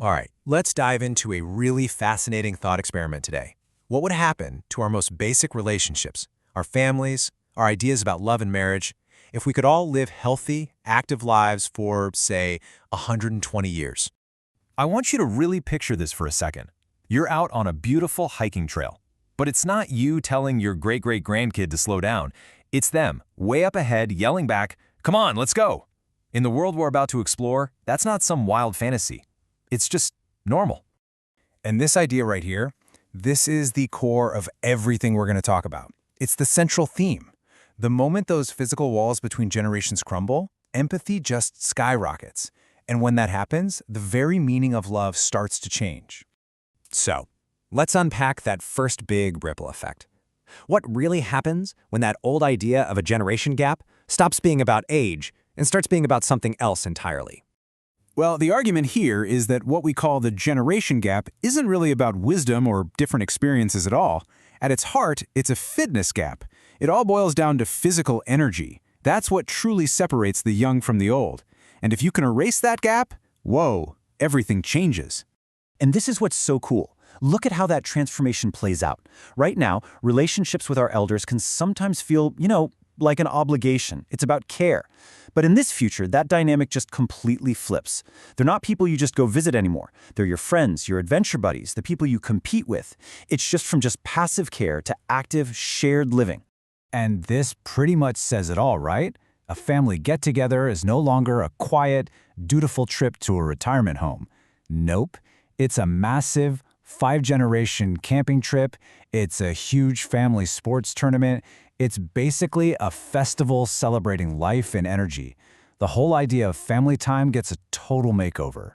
All right, let's dive into a really fascinating thought experiment today. What would happen to our most basic relationships, our families, our ideas about love and marriage, if we could all live healthy, active lives for, say, 120 years? I want you to really picture this for a second. You're out on a beautiful hiking trail, but it's not you telling your great-great-grandkid to slow down. It's them, way up ahead, yelling back, "Come on, let's go." In the world we're about to explore, that's not some wild fantasy. It's just normal. And this idea right here, this is the core of everything we're going to talk about. It's the central theme. The moment those physical walls between generations crumble, empathy just skyrockets. And when that happens, the very meaning of love starts to change. So, let's unpack that first big ripple effect. What really happens when that old idea of a generation gap stops being about age and starts being about something else entirely? Well, the argument here is that what we call the generation gap isn't really about wisdom or different experiences at all. At its heart, it's a fitness gap. It all boils down to physical energy. That's what truly separates the young from the old. And if you can erase that gap, whoa, everything changes. And this is what's so cool. Look at how that transformation plays out. Right now, relationships with our elders can sometimes feel, like an obligation. It's about care. But in this future, that dynamic just completely flips. They're not people you just go visit anymore. They're your friends, your adventure buddies, the people you compete with. It's just from just passive care to active, shared living. And this pretty much says it all, right? A family get-together is no longer a quiet, dutiful trip to a retirement home. Nope. It's a massive, 5-generation camping trip. It's a huge family sports tournament. It's basically a festival celebrating life and energy. The whole idea of family time gets a total makeover.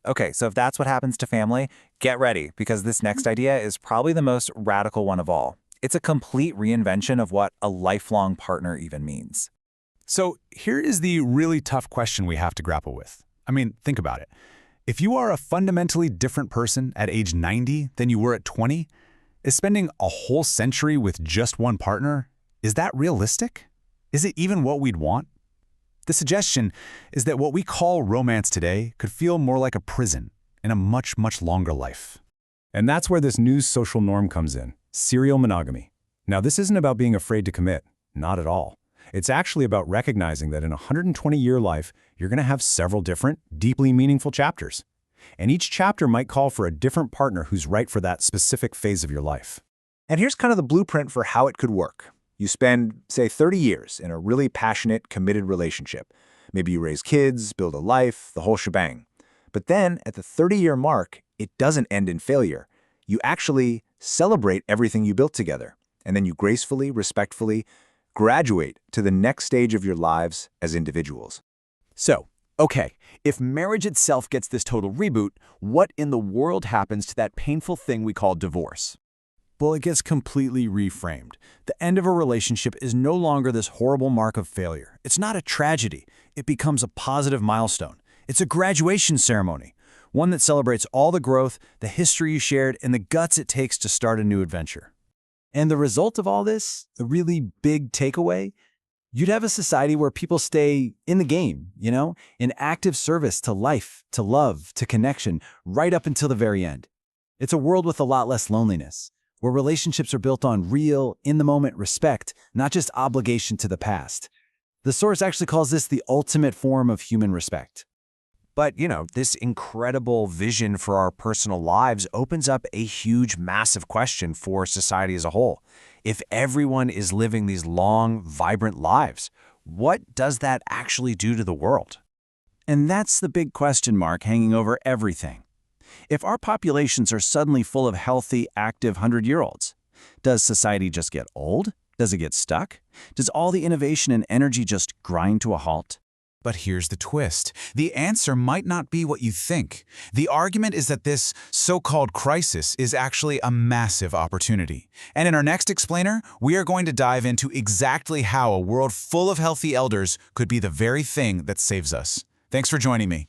Okay, so if that's what happens to family, get ready, because this next idea is probably the most radical one of all. It's a complete reinvention of what a lifelong partner even means. So here is the really tough question we have to grapple with. I mean, think about it. If you are a fundamentally different person at age 90 than you were at 20, is spending a whole century with just one partner, is that realistic? Is it even what we'd want? The suggestion is that what we call romance today could feel more like a prison in a much, much longer life. And that's where this new social norm comes in, serial monogamy. Now, this isn't about being afraid to commit, not at all. It's actually about recognizing that in a 120-year life, you're going to have several different, deeply meaningful chapters. And each chapter might call for a different partner who's right for that specific phase of your life. And here's kind of the blueprint for how it could work. You spend, say, 30 years in a really passionate, committed relationship. Maybe you raise kids, build a life, the whole shebang. But then, at the 30-year mark, it doesn't end in failure. You actually celebrate everything you built together. And then you gracefully, respectfully graduate to the next stage of your lives as individuals. So, okay, if marriage itself gets this total reboot, what in the world happens to that painful thing we call divorce? Well, it gets completely reframed. The end of a relationship is no longer this horrible mark of failure. It's not a tragedy. It becomes a positive milestone. It's a graduation ceremony, one that celebrates all the growth, the history you shared, and the guts it takes to start a new adventure. And the result of all this, the really big takeaway, you'd have a society where people stay in the game, in active service to life, to love, to connection, right up until the very end. It's a world with a lot less loneliness, where relationships are built on real, in-the-moment respect, not just obligation to the past. The source actually calls this the ultimate form of human respect. But, this incredible vision for our personal lives opens up a huge, massive question for society as a whole. If everyone is living these long, vibrant lives, what does that actually do to the world? And that's the big question mark hanging over everything. If our populations are suddenly full of healthy, active 100-year-olds, does society just get old? Does it get stuck? Does all the innovation and energy just grind to a halt? But here's the twist. The answer might not be what you think. The argument is that this so-called crisis is actually a massive opportunity. And in our next explainer, we are going to dive into exactly how a world full of healthy elders could be the very thing that saves us. Thanks for joining me.